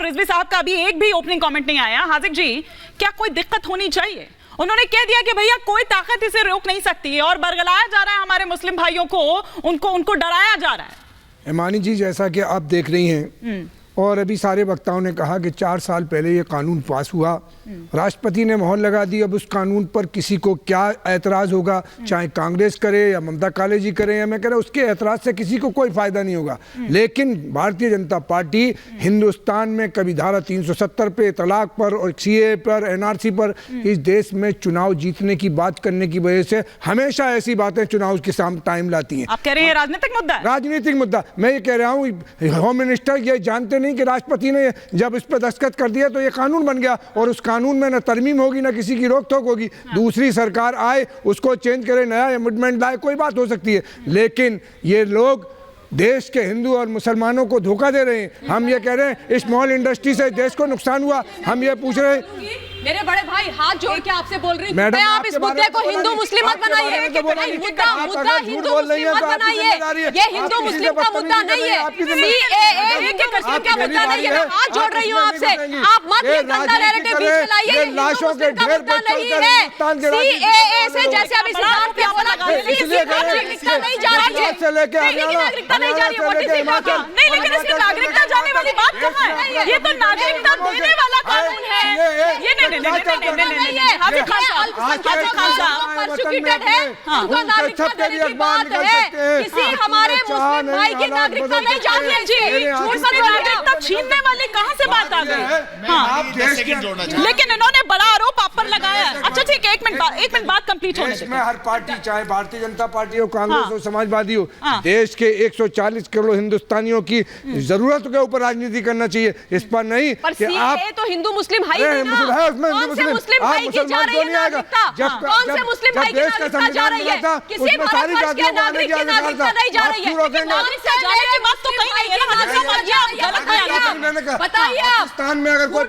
रिजवी साहब का अभी एक भी ओपनिंग कमेंट नहीं आया। हाजिक जी, क्या कोई दिक्कत होनी चाहिए? उन्होंने कह दिया कि भैया कोई ताकत इसे रोक नहीं सकती है और बरगलाया जा रहा है हमारे मुस्लिम भाइयों को, उनको डराया जा रहा है। इमानी जी, जैसा कि आप देख रही हैं और अभी सारे वक्ताओं ने कहा कि 4 साल पहले ये कानून पास हुआ, राष्ट्रपति ने मोहर लगा दी। अब उस कानून पर किसी को क्या एतराज़ होगा, चाहे कांग्रेस करे या ममता कालेजी करे, या मैं कह रहा हूँ उसके एतराज़ से किसी को कोई फ़ायदा नहीं होगा। लेकिन भारतीय जनता पार्टी हिंदुस्तान में कभी धारा 370 पे, तलाक पर और सीए पर, एनआरसी पर, इस देश में चुनाव जीतने की बात करने की वजह से हमेशा ऐसी बातें चुनाव के सामने टाइम लाती हैं। आप कह रहे हैं राजनीतिक मुद्दा है? राजनीतिक मुद्दा। मैं ये कह रहा हूँ, होम मिनिस्टर ये जानते नहीं कि राष्ट्रपति ने जब इस पर दस्तखत कर दिया तो ये कानून बन गया और उस कानून में न तरमीम होगी न किसी की रोक टोक होगी। दूसरी सरकार आए, उसको चेंज करे, नया अमेंडमेंट लाए, कोई बात हो सकती है। लेकिन ये लोग देश के हिंदू और मुसलमानों को धोखा दे रहे हैं। हम ये कह रहे हैं स्मॉल इंडस्ट्री से देश को नुकसान हुआ। हम ये पूछ रहे हैं, मेरे बड़े भाई हाथ जोड़ के आपसे बोल रही हूँ, मैडम, आप इस मुद्दे को हिंदू मुस्लिम मत बनाइए। मुद्दा हिंदू मुस्लिम मत बनाइए, ये हिंदू मुस्लिम का मुद्दा नहीं है, सीएए के कश्मीर का मुद्दा नहीं है। मैं हाथ जोड़ रही हूँ आपसे, आप मत ये गंदा नैरेटिव बीच में लाइए। ये हिंदू मुस्लिम का मुद्दा नहीं है। सीएए से जैसे अभी सिद्धार्थ ने बोला, नागरिकता नहीं जा रही है, नागरिकता नहीं जा रही है। नहीं, लेकिन इसकी नागरिकता जाने वाली बात कहाँ है? ये तो नागरिकता देने वाला कानून है। ये किसी हमारे मुस्लिम भाई की नागरिकता नहीं जानी चाहिए। नागरिकता छीनने वाली कहाँ से बात आ गई? लेकिन इन्होंने बड़ा आरोप आप पर लगाया। अच्छा ठीक है, एक मिनट बात कंप्लीट होने दें। हर पार्टी, चाहे भारतीय जनता पार्टी हो, कांग्रेस हो, समाजवादी हो, देश के 140 करोड़ हिंदुस्तानियों की जरूरत के ऊपर राजनीति करना चाहिए, इस पर नहीं कि आप तो हिंदू मुस्लिम भाई कौन से मुस्लिम भाई की जा रही है नागरिकता? कौन से मुस्लिम भाई की नागरिकता जा रही है? किसी भारत वर्ष के नागरिक की नागरिकता नहीं जा रही है। नागरिकता जाने की बात तो कहीं नहीं है। बताइए, पाकिस्तान में अगर कोई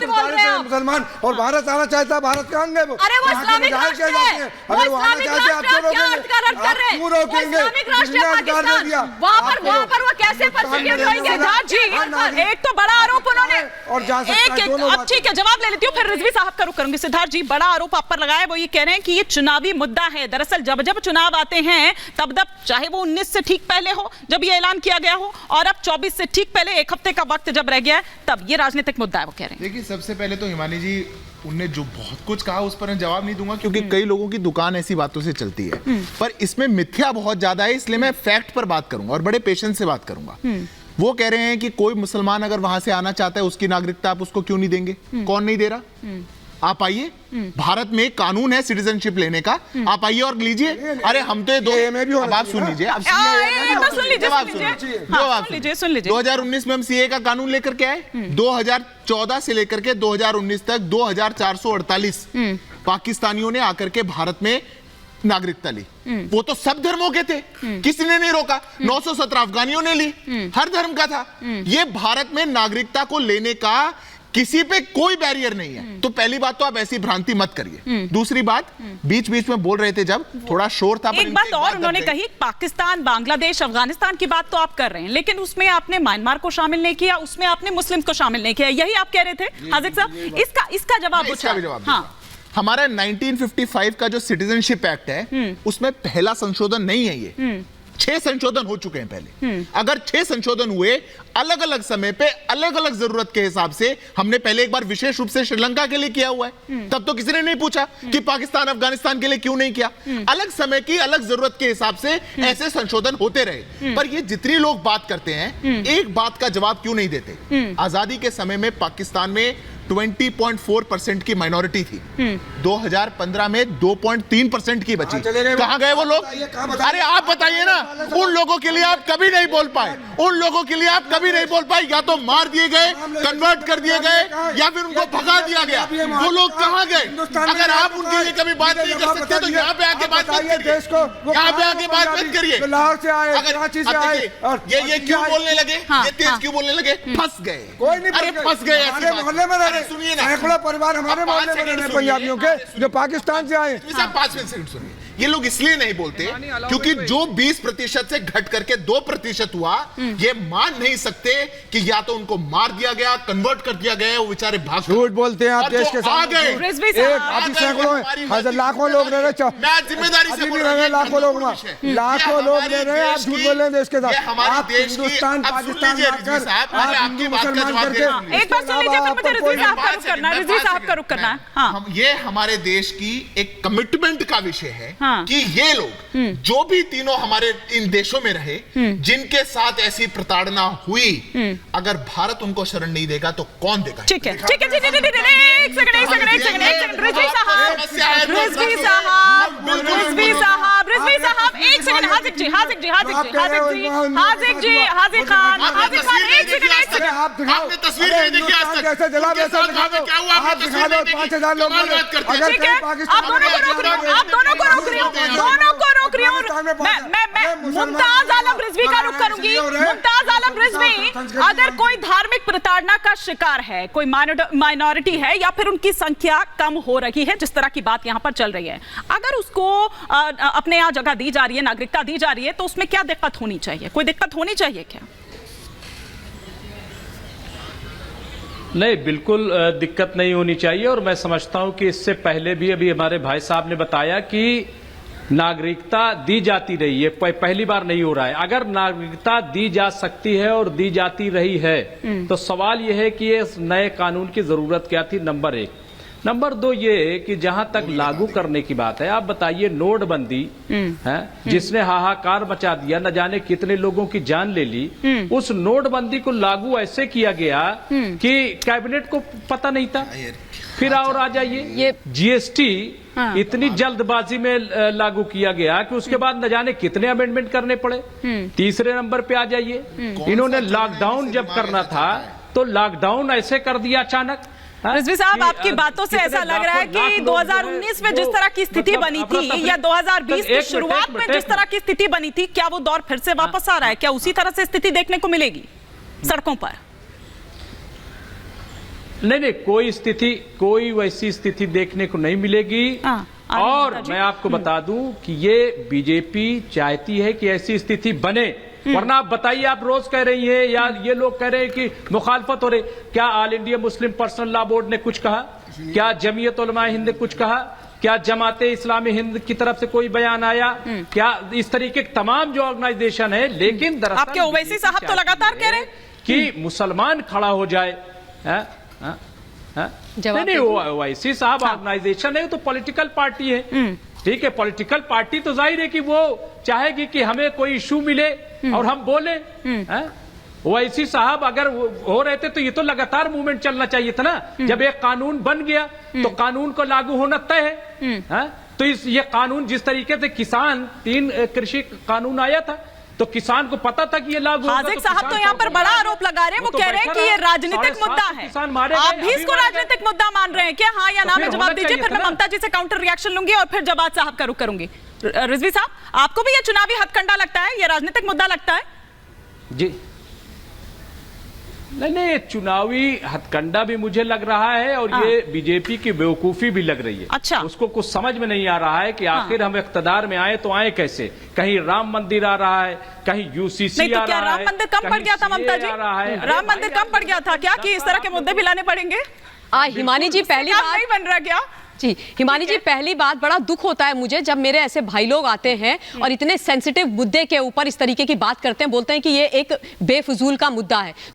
मुसलमान और भारत आना चाहता है, भारत कहाँ गए? अरे वो इस्लामिक राष्ट्र है, वो इस्लामिक राष्ट्र क्या अर्थ कर रहे हैं? वो इस्लामिक राष्ट्र है पाकिस्तान, वहाँ पर वो कैसे परसिक्यूट होंगे? जी, एक तो बड़ा आरोप उन्होंने, अब ठीक है जवाब ले लेती हूँ, फिर रिजवी साहब का रुख करूंगी। सिद्धार्थ जी, बड़ा आरोप आप पर लगाया, वो ये कह रहे हैं कि ये चुनावी मुद्दा है। दरअसल जब जब चुनाव आते हैं तब चाहे वो 19 से ठीक पहले हो जब ये ऐलान किया गया हो, और अब 24 से ठीक पहले एक हफ्ते का वक्त जब रह गया है, तब ये राजनीतिक मुद्दा है, वो कह रहे हैं। देखिए, सबसे पहले तो हिमानी जी, उनने जो बहुत कुछ कहा उस पर मैं जवाब नहीं दूंगा, क्योंकि कई लोगों की दुकान ऐसी बातों से चलती है, पर इसमें मिथ्या बहुत ज्यादा है, इसलिए मैं फैक्ट पर बात करूंगा और बड़े पेशेंस से बात करूंगा। वो कह रहे हैं कि कोई मुसलमान अगर वहां से आना चाहता है, उसकी नागरिकता आप उसको क्यों नहीं देंगे? कौन नहीं दे रहा? आप आइए, भारत में कानून है सिटीजनशिप लेने का, आप आइए और लीजिए। अरे हम तो आप सुन लीजिए, आप सुन लीजिए। 2019 में हम सीए का कानून लेकर के आए, 2014 से लेकर के 2019 तक 2448 पाकिस्तानियों ने आकर के भारत में नागरिकता ली। वो तो सब धर्मों के थे, किसी ने नहीं रोका। 917 अफगानियों ने ली, हर धर्म का था। ये भारत में नागरिकता को लेने का किसी पे कोई बैरियर नहीं है। तो पहली बात तो आप ऐसी भ्रांति मत करिए। दूसरी बात, बीच बीच में बोल रहे थे जब, थोड़ा शोर था, एक बात और उन्होंने कही, पाकिस्तान, बांग्लादेश, अफगानिस्तान की बात तो आप कर रहे हैं, लेकिन उसमें आपने म्यांमार को शामिल नहीं किया, उसमें आपने मुस्लिम को शामिल नहीं किया, यही आप कह रहे थे हाजिक साहब? इसका जवाब हाँ। हमारा 1955 का जो सिटीजनशिप एक्ट है, उसमें पहला संशोधन नहीं है ये, 6 संशोधन हो चुके हैं पहले। अगर 6 संशोधन हुए अलग अलग समय पे, अलग अलग जरूरत के हिसाब से, हमने पहले एक बार विशेष रूप से श्रीलंका के लिए किया हुआ है, तब तो किसी ने नहीं पूछा कि पाकिस्तान, अफगानिस्तान के लिए क्यों नहीं किया। अलग समय की अलग जरूरत के हिसाब से ऐसे संशोधन होते रहे। पर ये जितने लोग बात करते हैं, एक बात का जवाब क्यों नहीं देते? आजादी के समय में पाकिस्तान में 20.4% की माइनॉरिटी थी, 2015 में 2.3% की बची। कहां गए वो लोग? अरे आप बताइए ना, उन लोगों के लिए आप कभी नहीं बोल पाए, उन लोगों के लिए आप कभी नहीं बोल पाए। या तो मार दिए गए, कन्वर्ट कर दिए गए, या फिर उनको भगा दिया गया। वो लोग कहां गए? अगर आप उनके लिए कभी बात नहीं कर सकते तो यहाँ पे आके बात मत करिए, यहाँ पे आके बात मत करिए। ये क्यों बोलने लगे, ये तेज क्यों बोलने लगे? फंस गए, अरे फंस गए। मोहल्ले में सैकड़ों परिवार हमारे मोहल्ले में पंजाबियों के जो पाकिस्तान से आए। 5 मिनट सुनिए, ये लोग इसलिए नहीं बोलते क्योंकि जो 20% से घट करके 2% हुआ, ये मान नहीं सकते कि या तो उनको मार दिया गया, कन्वर्ट कर दिया गया, वो बेचारे भाग झूठ बोलते हैं आप देश के सामने। रिजवी साहब, अभी सैकड़ों हजार लाखों लोग रह रहे, मैं जिम्मेदारी से बोल रहा हूं, लाखों लोग रह रहे हैं, आप झूठ बोल रहे हैं देश के साथ। आप हिंदुस्तान पाकिस्तान आकर आप हिंदू मुसलमान करके एक बार सुन लीजिए, फिर मुझे रिजवी साहब का रुख करना है, रिजवी साहब का रुख करना है। हाँ, ये हमारे देश की एक कमिटमेंट का विषय है हाँ। कि ये लोग जो भी तीनों हमारे इन देशों में रहे, जिनके साथ ऐसी प्रताड़ना हुई, अगर भारत उनको शरण नहीं देगा तो कौन देगा? ठीक है, ठीक है, एक सेकंड, रिजवी साहब, एक सेकंड, हाजिक जी, हाजिक खान, एक सेकंड। आपने तस्वीर नहीं देखी आज तक? कैसे जला वैसा दिखा दो, क्या हुआ? आप दिखा दो, 5000 लोग मरे। अगर ठीक है, आप दोनों को रोक रही हूँ, मैं मुमताज आलम रिजवी का रुख करूंगी। मुमताज आलम रिजवी, अगर कोई धार्मिक प्रताड़ना का शिकार है, कोई माइनॉरिटी है, या फिर उनकी संख्या कम हो रही है, जिस तरह की बात यहां पर चल रही है, अगर उसको अपने यहां जगह दी जा रही है, नागरिकता दी जा रही है, तो उसमें क्या दिक्कत होनी चाहिए? कोई दिक्कत होनी चाहिए क्या? नहीं, बिल्कुल दिक्कत नहीं होनी चाहिए। और मैं समझता हूं कि इससे पहले भी अभी हमारे भाई साहब ने बताया कि नागरिकता दी जाती रही है, पहली बार नहीं हो रहा है। अगर नागरिकता दी जा सकती है और दी जाती रही है, तो सवाल यह है कि ये नए कानून की जरूरत क्या थी, नंबर 1। नंबर 2 ये कि जहां तक लागू करने की बात है, आप बताइए, नोटबंदी है जिसने हाहाकार मचा दिया, न जाने कितने लोगों की जान ले ली, उस नोटबंदी को लागू ऐसे किया गया कि कैबिनेट को पता नहीं था। फिर और आ जाइए, जीएसटी इतनी जल्दबाजी में लागू किया गया कि उसके बाद न जाने कितने अमेंडमेंट करने पड़े। तीसरे नंबर पे आ जाइए, इन्होंने लॉकडाउन जब करना था तो लॉकडाउन ऐसे कर दिया अचानक। रिजवी साहब, आपकी बातों से ऐसा लग रहा है कि 2019 में जिस तरह की स्थिति बनी थी, या 2020 की शुरुआत में जिस तरह की स्थिति बनी थी, क्या वो दौर फिर से वापस आ रहा है? क्या उसी तरह से स्थिति देखने को मिलेगी सड़कों पर? नहीं, कोई वैसी स्थिति देखने को नहीं मिलेगी। और मैं आपको बता दूं कि ये बीजेपी चाहती है कि ऐसी स्थिति बने, वरना आप बताइए, आप रोज कह रही हैं या ये लोग कह रहे हैं कि मुखालफत हो रही। क्या all India Muslim personal law board ने कुछ कहा? क्या जमीयत उलमा हिंद ने कुछ कहा? क्या जमाते इस्लामी हिंद की तरफ से कोई बयान आया? क्या इस तरीके के तमाम जो ऑर्गेनाइजेशन है, लेकिन दरअसल आपके ओवैसी साहब तो लगातार कह रहे हैं कि मुसलमान खड़ा हो जाए। नहीं, ओवैसी साहब ऑर्गेनाइजेशन है, तो पॉलिटिकल पार्टी है, ठीक है। पॉलिटिकल पार्टी तो जाहिर है कि वो चाहेगी कि हमें कोई इशू मिले और हम बोले। ओवैसी साहब अगर हो रहे थे तो ये तो लगातार मूवमेंट चलना चाहिए था ना। जब एक कानून बन गया तो कानून को लागू होना तय है। तो ये कानून जिस तरीके से किसान 3 कृषि कानून आया था, तो किसान को पता था कि ये लागू होगा। हाजिक साहब तो यहाँ पर बड़ा आरोप लगा रहे हैं, वो कह रहे हैं कि ये राजनीतिक मुद्दा है। आप भी इसको राजनीतिक मुद्दा मान रहे हैं क्या? हाँ या ना में जवाब दीजिए, फिर मैं ममता जी से काउंटर रिएक्शन लूंगी और फिर जवाब साहब का रुख करूंगी। रिजवी साहब, आपको भी ये चुनावी हथकंडा लगता है, ये राजनीतिक मुद्दा लगता है? जी नहीं, चुनावी हथकंडा भी मुझे लग रहा है, और ये बीजेपी की बेवकूफी भी लग रही है। अच्छा, उसको कुछ समझ में नहीं आ रहा है कि आखिर हम इख्तियार में आए तो आए कैसे। कहीं राम मंदिर आ रहा है, कहीं यूसीसी नहीं, तो क्या राम मंदिर कम पड़ गया था ममता जी? राम मंदिर कम पड़ गया था क्या कि इस तरह के मुद्दे भी लाने पड़ेंगे? हिमानी जी, पहली बात नहीं बन रहा क्या? जी हिमानी जी, पहली बात, बड़ा दुख होता है मुझे जब मेरे ऐसे भाई लोग आते हैं और इतने सेंसिटिव मुद्दे के ऊपर इस तरीके की बात करते हैं, बोलते हैं कि ये एक बेफजूल का मुद्दा है।